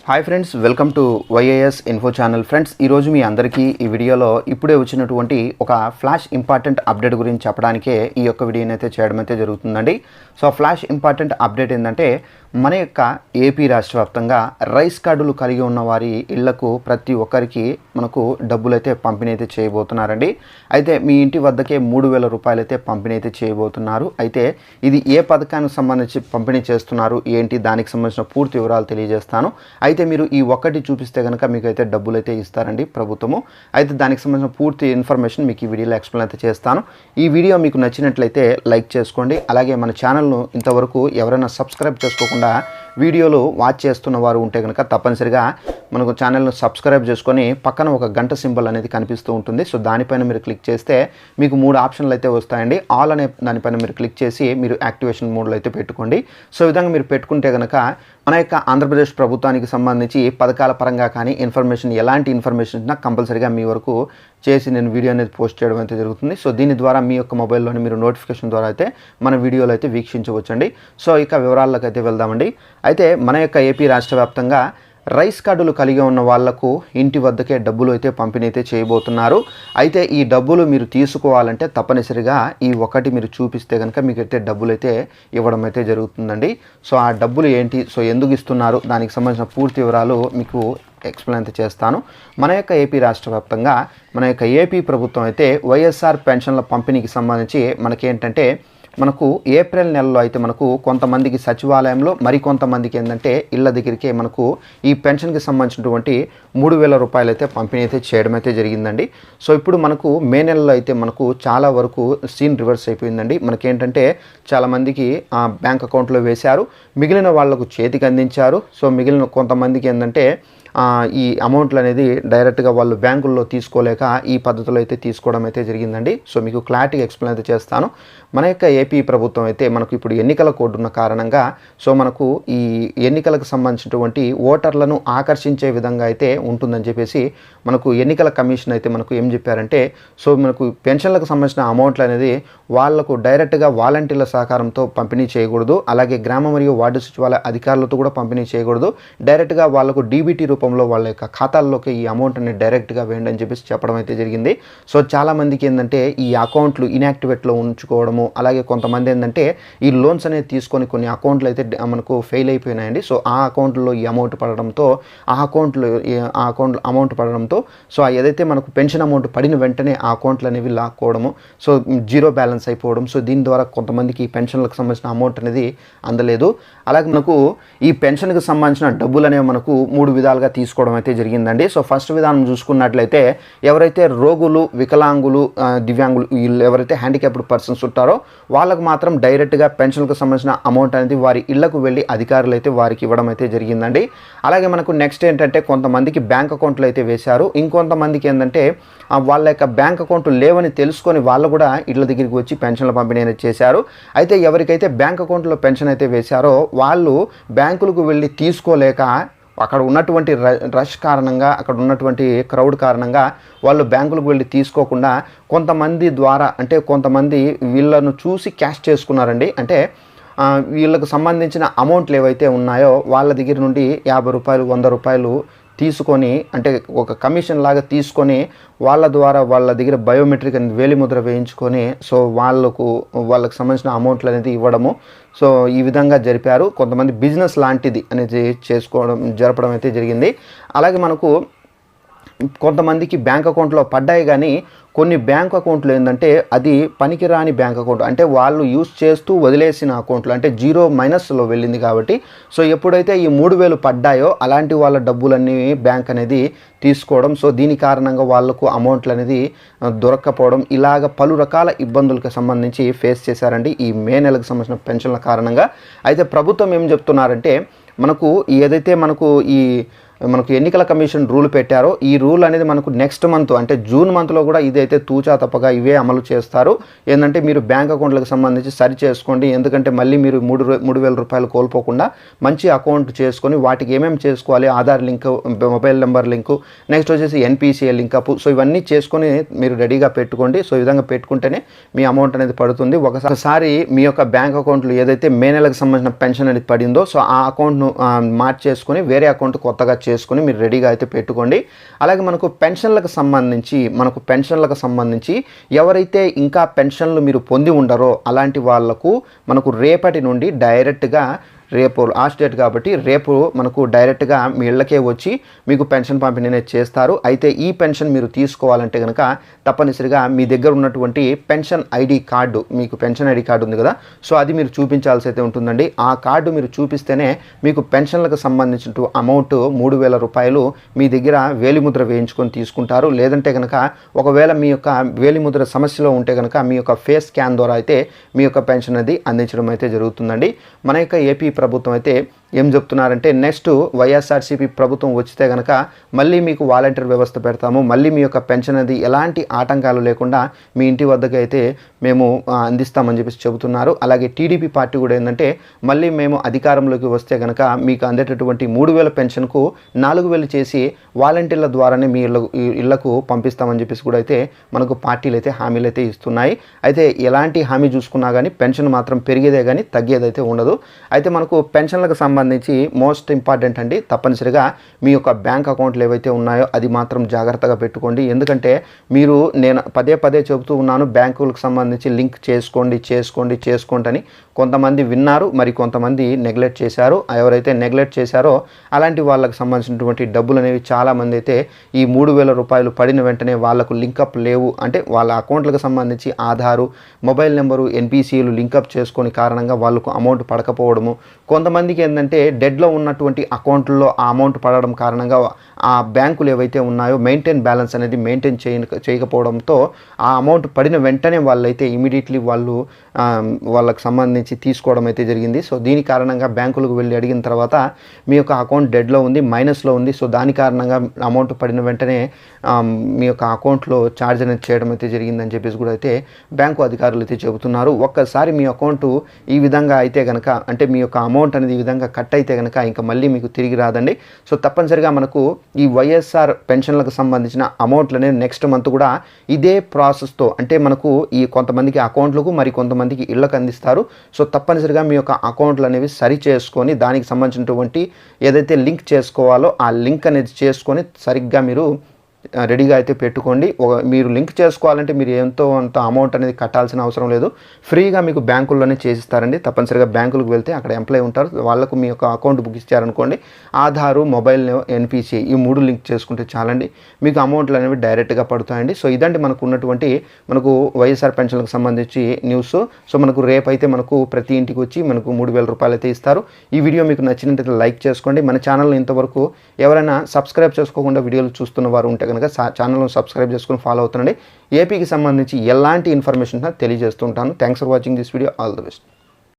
Hi friends, welcome to YAS info channel. Friends, ఈరోజు మీ అందరికీ ఈ వీడియోలో ఇప్పుడే వచ్చినటువంటి ఒక ఫ్లాష్ ఇంపార్టెంట్ అప్డేట్ గురించి చెప్పడానికే ఈ యొక్క వీడియోని అయితే చేయడం అయితే జరుగుతుందండి. సో ఫ్లాష్ ఇంపార్టెంట్ అప్డేట్ ఏంటంటే, మన యొక్క ఏపీ రాష్ట్ర వ్యాప్తంగా రైస్ కార్డులు కలిగి ఉన్న వారి ఇళ్లకు ప్రతి ఒక్కరికి మనకు డబ్బులు అయితే పంపిణీ అయితే చేయబోతున్నారండి. అయితే మీ ఇంటి వద్దకే 3,000 రూపాయలు అయితే పంపిణీ అయితే చేయబోతున్నారు. అయితే ఇది ఏ పథకానికి సంబంధించి పంపిణీ చేస్తున్నారు ఏంటి, దానికి సంబంధించిన పూర్తి వివరాలు తెలియజేస్తాను. అయితే మీరు ఈ ఒక్కటి చూపిస్తే కనుక మీకు అయితే డబ్బులు అయితే ఇస్తారండి ప్రభుత్వము. అయితే దానికి సంబంధించిన పూర్తి ఇన్ఫర్మేషన్ మీకు ఈ వీడియోలో ఎక్స్ప్లెయిన్ అయితే చేస్తాను. ఈ వీడియో మీకు నచ్చినట్లయితే లైక్ చేసుకోండి. అలాగే మన ఛానల్ను ఇంతవరకు ఎవరైనా సబ్స్క్రైబ్ చేసుకోకుండా వీడియోలు వాచ్ చేస్తున్న వారు ఉంటే కనుక తప్పనిసరిగా మనకు ఛానల్ను సబ్స్క్రైబ్ చేసుకొని పక్కన ఒక గంట సింబల్ అనేది కనిపిస్తూ ఉంటుంది. సో దానిపైన మీరు క్లిక్ చేస్తే మీకు 3 ఆప్షన్లు అయితే వస్తాయండి. ఆల్ అనే దానిపైన మీరు క్లిక్ చేసి మీరు యాక్టివేషన్ మోడ్లో అయితే పెట్టుకోండి. సో ఈ విధంగా మీరు పెట్టుకుంటే కనుక మన యొక్క ఆంధ్రప్రదేశ్ ప్రభుత్వానికి సంబంధించి పథకాల పరంగా కానీ ఇన్ఫర్మేషన్, ఎలాంటి ఇన్ఫర్మేషన్ ఇచ్చినా కంపల్సరీగా మీ వరకు చేసి నేను వీడియో అనేది పోస్ట్ చేయడం అయితే జరుగుతుంది. సో దీని ద్వారా మీ యొక్క మొబైల్లోనే మీరు నోటిఫికేషన్ ద్వారా అయితే మన వీడియోలు అయితే వీక్షించవచ్చండి. సో ఇక వివరాల్లోకి అయితే వెళ్దామండి. అయితే మన యొక్క ఏపీ రాష్ట్ర వ్యాప్తంగా రైస్ కార్డులు కలిగి ఉన్న వాళ్లకు ఇంటి వద్దకే డబ్బులు అయితే పంపిణీ అయితే చేయబోతున్నారు. అయితే ఈ డబ్బులు మీరు తీసుకోవాలంటే తప్పనిసరిగా ఈ ఒకటి మీరు చూపిస్తే కనుక మీకు అయితే డబ్బులు అయితే ఇవ్వడం అయితే జరుగుతుందండి. సో ఆ డబ్బులు ఏంటి, సో ఎందుకు ఇస్తున్నారు, దానికి సంబంధించిన పూర్తి వివరాలు మీకు ఎక్స్ప్లెయిన్ అయితే చేస్తాను. మన యొక్క ఏపీ రాష్ట్ర వ్యాప్తంగా మన యొక్క ఏపీ ప్రభుత్వం అయితే వైఎస్ఆర్ పెన్షన్ల పంపిణీకి సంబంధించి మనకేంటంటే మనకు ఏప్రిల్ నెలలో అయితే మనకు కొంతమందికి సచివాలయంలో, మరికొంతమందికి ఏంటంటే ఇళ్ళ దగ్గరికే మనకు ఈ పెన్షన్కి సంబంధించినటువంటి 3,000 రూపాయలు అయితే పంపిణీ అయితే చేయడం అయితే జరిగిందండి. సో ఇప్పుడు మనకు మే నెలలో అయితే మనకు చాలా వరకు సీన్ రివర్స్ అయిపోయిందండి. మనకేంటంటే చాలామందికి బ్యాంక్ అకౌంట్లో వేశారు, మిగిలిన వాళ్లకు చేతికి అందించారు. సో మిగిలిన కొంతమందికి ఏంటంటే ఈ అమౌంట్లు అనేది డైరెక్ట్గా వాళ్ళు బ్యాంకుల్లో తీసుకోలేక ఈ పద్ధతిలో అయితే తీసుకోవడం అయితే జరిగిందండి. సో మీకు క్లారిటీగా ఎక్స్ప్లెయిన్ అయితే చేస్తాను. మన యొక్క ఏపీ ప్రభుత్వం అయితే మనకు ఇప్పుడు ఎన్నికల కోడ్ ఉన్న కారణంగా సో మనకు ఈ ఎన్నికలకు సంబంధించినటువంటి ఓటర్లను ఆకర్షించే విధంగా అయితే ఉంటుందని చెప్పేసి మనకు ఎన్నికల కమిషన్ అయితే మనకు ఏం చెప్పారంటే, సో మనకు పెన్షన్లకు సంబంధించిన అమౌంట్లు అనేది వాళ్లకు డైరెక్ట్గా వాలంటీర్ల సహకారంతో పంపిణీ చేయకూడదు. అలాగే గ్రామ మరియు వార్డు సచివాలయ అధికారులతో కూడా పంపిణీ చేయకూడదు. డైరెక్ట్గా వాళ్లకు డీబీటీ రూపంలో వాళ్ళ యొక్క ఖాతాల్లోకి ఈ అమౌంట్ అనేది డైరెక్ట్గా వేయండి అని చెప్పేసి చెప్పడం అయితే జరిగింది. సో చాలామందికి ఏంటంటే ఈ అకౌంట్లు ఇన్యాక్టివేట్లో ఉంచుకోవడము, అలాగే కొంతమంది ఏంటంటే ఈ లోన్స్ అనేది తీసుకొని కొన్ని అకౌంట్లు అయితే మనకు ఫెయిల్ అయిపోయినాయండి. సో ఆ అకౌంట్లో ఈ అమౌంట్ పడడంతో ఆ అకౌంట్లో అమౌంట్ పడడంతో సో ఏదైతే మనకు పెన్షన్ అమౌంట్ పడిన వెంటనే ఆ అకౌంట్లు అనేవి లాక్కోవడము, సో జీరో బ్యాలెన్స్ అయిపోవడం. సో దీని ద్వారా కొంతమందికి ఈ పెన్షన్లకు సంబంధించిన అమౌంట్ అనేది అందలేదు. అలాగే మనకు ఈ పెన్షన్కి సంబంధించిన డబ్బులు అనేవి మనకు 3 విధాలుగా తీసుకోవడం అయితే జరిగిందండి. సో ఫస్ట్ విధానం చూసుకున్నట్లయితే ఎవరైతే రోగులు, వికలాంగులు, దివ్యాంగులు, వీళ్ళు ఎవరైతే హ్యాండిక్యాప్డ్ పర్సన్స్ ఉంటారో వాళ్ళకు మాత్రం డైరెక్ట్గా పెన్షన్కు సంబంధించిన అమౌంట్ అనేది వారి ఇళ్లకు వెళ్ళి అధికారులు అయితే వారికి ఇవ్వడం అయితే జరిగిందండి. అలాగే మనకు నెక్స్ట్ ఏంటంటే కొంతమందికి బ్యాంక్ అకౌంట్లు అయితే వేశారు. ఇంకొంతమందికి ఏంటంటే వాళ్ళ యొక్క బ్యాంక్ అకౌంట్లు లేవని తెలుసుకొని వాళ్ళు కూడా ఇళ్ల దగ్గరికి వచ్చి పెన్షన్ల పంపిణీ అనేది చేశారు. అయితే ఎవరికైతే బ్యాంక్ అకౌంట్లో పెన్షన్ అయితే వేశారో వాళ్ళు బ్యాంకులకు వెళ్ళి తీసుకోలేక అక్కడ ఉన్నటువంటి రష్ కారణంగా, అక్కడ ఉన్నటువంటి క్రౌడ్ కారణంగా వాళ్ళు బ్యాంకులకు వెళ్ళి తీసుకోకుండా కొంతమంది ద్వారా, అంటే కొంతమంది వీళ్ళను చూసి క్యాష్ చేసుకున్నారండి. అంటే వీళ్ళకు సంబంధించిన అమౌంట్లు ఏవైతే ఉన్నాయో వాళ్ళ దగ్గర నుండి 50 రూపాయలు, 100 రూపాయలు తీసుకొని, అంటే ఒక కమిషన్ లాగా తీసుకొని వాళ్ళ ద్వారా వాళ్ళ దగ్గర బయోమెట్రిక్ అనేది వేలిముద్ర వేయించుకొని సో వాళ్ళకు సంబంధించిన అమౌంట్లు అనేది ఇవ్వడము, సో ఈ విధంగా జరిపారు. కొంతమంది బిజినెస్ లాంటిది అనేది జరపడం అయితే జరిగింది. అలాగే మనకు కొంతమందికి బ్యాంక్ అకౌంట్లో పడ్డాయి, కానీ కొన్ని బ్యాంక్ అకౌంట్లు ఏంటంటే అది పనికిరాని బ్యాంక్ అకౌంట్, అంటే వాళ్ళు యూస్ చేస్తూ వదిలేసిన అకౌంట్లు, అంటే జీరో మైనస్లో వెళ్ళింది. కాబట్టి సో ఎప్పుడైతే ఈ 3,000 పడ్డాయో అలాంటి వాళ్ళ డబ్బులన్నీ బ్యాంక్ అనేది తీసుకోవడం, సో దీని కారణంగా వాళ్లకు అమౌంట్లు అనేది దొరక్కపోవడం, ఇలాగ పలు రకాల ఇబ్బందులకు సంబంధించి ఫేస్ చేశారండి ఈ మే నెలకు సంబంధించిన పెన్షన్ల కారణంగా. అయితే ప్రభుత్వం ఏం చెప్తున్నారంటే, మనకు ఏదైతే మనకు ఈ మనకు ఎన్నికల కమిషన్ రూల్ పెట్టారో ఈ రూల్ అనేది మనకు నెక్స్ట్ మంత్ అంటే జూన్ మంత్లో కూడా ఇదైతే తూచా తప్పగా ఇవే అమలు చేస్తారు. ఏంటంటే మీరు బ్యాంక్ అకౌంట్లకు సంబంధించి సరి చేసుకోండి. ఎందుకంటే మళ్ళీ మీరు 3,000 రూపాయలు కోల్పోకుండా మంచి అకౌంట్ చేసుకొని వాటికి ఏమేమి చేసుకోవాలి, Aadhaar link, mobile number link, next వచ్చేసి ఎన్పిసిఐ లింకప్, సో ఇవన్నీ చేసుకొని మీరు రెడీగా పెట్టుకోండి. సో ఈ విధంగా పెట్టుకుంటేనే మీ అమౌంట్ అనేది పడుతుంది. ఒకసారి మీ యొక్క బ్యాంక్ అకౌంట్లో ఏదైతే మే నెలకు సంబంధించిన పెన్షన్ అనేది పడిందో సో ఆ అకౌంట్ను మార్చేసుకొని వేరే అకౌంట్ కొత్తగా చేసుకొని మీరు రెడీగా అయితే పెట్టుకోండి. అలాగే మనకు పెన్షన్లకు సంబంధించి ఎవరైతే ఇంకా పెన్షన్లు మీరు పొంది ఉండరో అలాంటి వాళ్లకు మనకు రేపటి నుండి డైరెక్ట్గా రేపు లాస్ట్ డేట్ కాబట్టి రేపు మనకు డైరెక్ట్గా మీ ఇళ్ళకే వచ్చి మీకు పెన్షన్ పంపిణీ చేస్తారు. అయితే ఈ పెన్షన్ మీరు తీసుకోవాలంటే కనుక తప్పనిసరిగా మీ దగ్గర ఉన్నటువంటి పెన్షన్ ఐడి కార్డు, మీకు పెన్షన్ ఐడి కార్డు ఉంది కదా, సో అది మీరు చూపించాల్సి అయితే ఉంటుందండి. ఆ కార్డు మీరు చూపిస్తేనే మీకు పెన్షన్లకు సంబంధించిన అమౌంట్ 3,000 రూపాయలు మీ దగ్గర వేలిముద్ర వేయించుకొని తీసుకుంటారు. లేదంటే కనుక ఒకవేళ మీ యొక్క వేలిముద్ర సమస్యలో ఉంటే కనుక మీ యొక్క ఫేస్ స్కాన్ ద్వారా అయితే మీ యొక్క పెన్షన్ అనేది అందించడం అయితే జరుగుతుందండి. మన యొక్క ఏపీ ప్రభుత్వం అయితే ఏం చెప్తున్నారంటే నెక్స్ట్ వైఎస్ఆర్సీపీ ప్రభుత్వం వచ్చితే కనుక మళ్ళీ మీకు వాలంటీర్ వ్యవస్థ పెడతాము, మళ్ళీ మీ యొక్క పెన్షన్ అనేది ఎలాంటి ఆటంకాలు లేకుండా మీ ఇంటి వద్దకు అయితే మేము అందిస్తామని చెప్పేసి చెబుతున్నారు. అలాగే టీడీపీ పార్టీ కూడా ఏంటంటే మళ్ళీ మేము అధికారంలోకి వస్తే కనుక మీకు అందేటటువంటి 3,000 పెన్షన్కు 4,000 చేసి వాలంటీర్ల ద్వారానే మీ ఇళ్లకు పంపిస్తామని చెప్పేసి కూడా అయితే మనకు పార్టీలు అయితే హామీలు అయితే ఇస్తున్నాయి. అయితే ఎలాంటి హామీ చూసుకున్నా కానీ పెన్షన్ మాత్రం పెరిగేదే కానీ తగ్గేదైతే ఉండదు. అయితే మనకు పెన్షన్లకు సంబంధించి మోస్ట్ ఇంపార్టెంట్ అండి, తప్పనిసరిగా మీ యొక్క బ్యాంక్ అకౌంట్లు ఏవైతే ఉన్నాయో అది మాత్రం జాగ్రత్తగా పెట్టుకోండి. ఎందుకంటే నేను పదే చెబుతూ ఉన్నాను, బ్యాంకులకు సంబంధించి లింక్ చేసుకోండి అని కొంతమంది విన్నారు, మరి కొంతమంది నెగ్లెక్ట్ చేశారు. ఎవరైతే నెగ్లెక్ట్ చేశారో అలాంటి వాళ్ళకి సంబంధించినటువంటి డబ్బులు అనేవి చాలామంది అయితే ఈ 3,000 రూపాయలు పడిన వెంటనే వాళ్ళకు లింకప్ లేవు అంటే వాళ్ళ అకౌంట్లకు సంబంధించి ఆధారు, మొబైల్ నెంబరు, ఎన్పిసిలు లింకప్ చేసుకొని కారణంగా వాళ్ళకు అమౌంట్ పడకపోవడము, కొంతమందికి ఏంటంటే డెడ్లో ఉన్నటువంటి అకౌంట్లో ఆ అమౌంట్ పడడం కారణంగా ఆ బ్యాంకులు ఏవైతే ఉన్నాయో మెయింటైన్ బ్యాలెన్స్ అనేది మెయింటైన్ చేయకపోవడంతో ఆ అమౌంట్ పడిన వెంటనే వాళ్ళైతే ఇమీడియట్లీ వాళ్ళకి సంబంధించి తీసుకోవడం అయితే జరిగింది. సో దీని కారణంగా బ్యాంకులకు వెళ్ళి అడిగిన తర్వాత మీ యొక్క అకౌంట్ డెడ్లో ఉంది, మైనస్లో ఉంది, సో దాని కారణంగా అమౌంట్ పడిన వెంటనే మీ యొక్క అకౌంట్లో ఛార్జ్ అనేది చేయడం అయితే జరిగిందని చెప్పేసి కూడా అయితే బ్యాంకు అధికారులు అయితే చెబుతున్నారు. ఒక్కసారి మీ అకౌంట్ ఈ విధంగా అయితే కనుక అంటే మీ యొక్క అమౌంట్ అనేది ఈ విధంగా కట్ అయితే కనుక ఇంకా మళ్ళీ మీకు తిరిగి రాదండి. సో తప్పనిసరిగా మనకు ఈ వైఎస్ఆర్ పెన్షన్లకు సంబంధించిన అమౌంట్లు అనేది నెక్స్ట్ మంత్ కూడా ఇదే ప్రాసెస్తో అంటే మనకు ఈ కొంతమందికి అకౌంట్లకు మరి కొంతమందికి ఇళ్ళకు అందిస్తారు. సో తప్పనిసరిగా మీ యొక్క అకౌంట్లు అనేవి సరి చేసుకొని దానికి సంబంధించినటువంటి ఏదైతే లింక్ చేసుకోవాలో ఆ లింక్ అనేది చేసుకొని సరిగ్గా మీరు రెడీగా అయితే పెట్టుకోండి. మీరు లింక్ చేసుకోవాలంటే మీరు ఎంతో అంత అమౌంట్ అనేది కట్టాల్సిన అవసరం లేదు, ఫ్రీగా మీకు బ్యాంకుల్లోనే చేసిస్తారండి. తప్పనిసరిగా బ్యాంకులకు వెళ్తే అక్కడ ఎంప్లాయ్ ఉంటారు, వాళ్ళకు మీ యొక్క అకౌంట్ బుక్ ఇచ్చారనుకోండి, ఆధారు, మొబైల్, ఎన్పిసిఐ ఈ 3 లింక్ చేసుకుంటే చాలండి, మీకు అమౌంట్లు అనేవి డైరెక్ట్గా పడుతాయండి. సో ఇదండి మనకు ఉన్నటువంటి మనకు వైఎస్ఆర్ పెన్షన్లకు సంబంధించి న్యూస్. సో మనకు రేపైతే మనకు ప్రతి ఇంటికి వచ్చి మనకు 3,000 రూపాయలు అయితే ఇస్తారు. ఈ వీడియో మీకు నచ్చినట్లయితే లైక్ చేసుకోండి. మన ఛానల్ని ఇంతవరకు ఎవరైనా సబ్స్క్రైబ్ చేసుకోకుండా వీడియోలు చూస్తున్న వారు ఉంటే కనుక ఛానల్ను సబ్స్క్రైబ్ చేసుకుని ఫాలో అవుతుండండి. ఏపీకి సంబంధించి ఎలాంటి ఇన్ఫర్మేషన్ తెలియజేస్తుంటాను. Thanks for watching this video. All the best.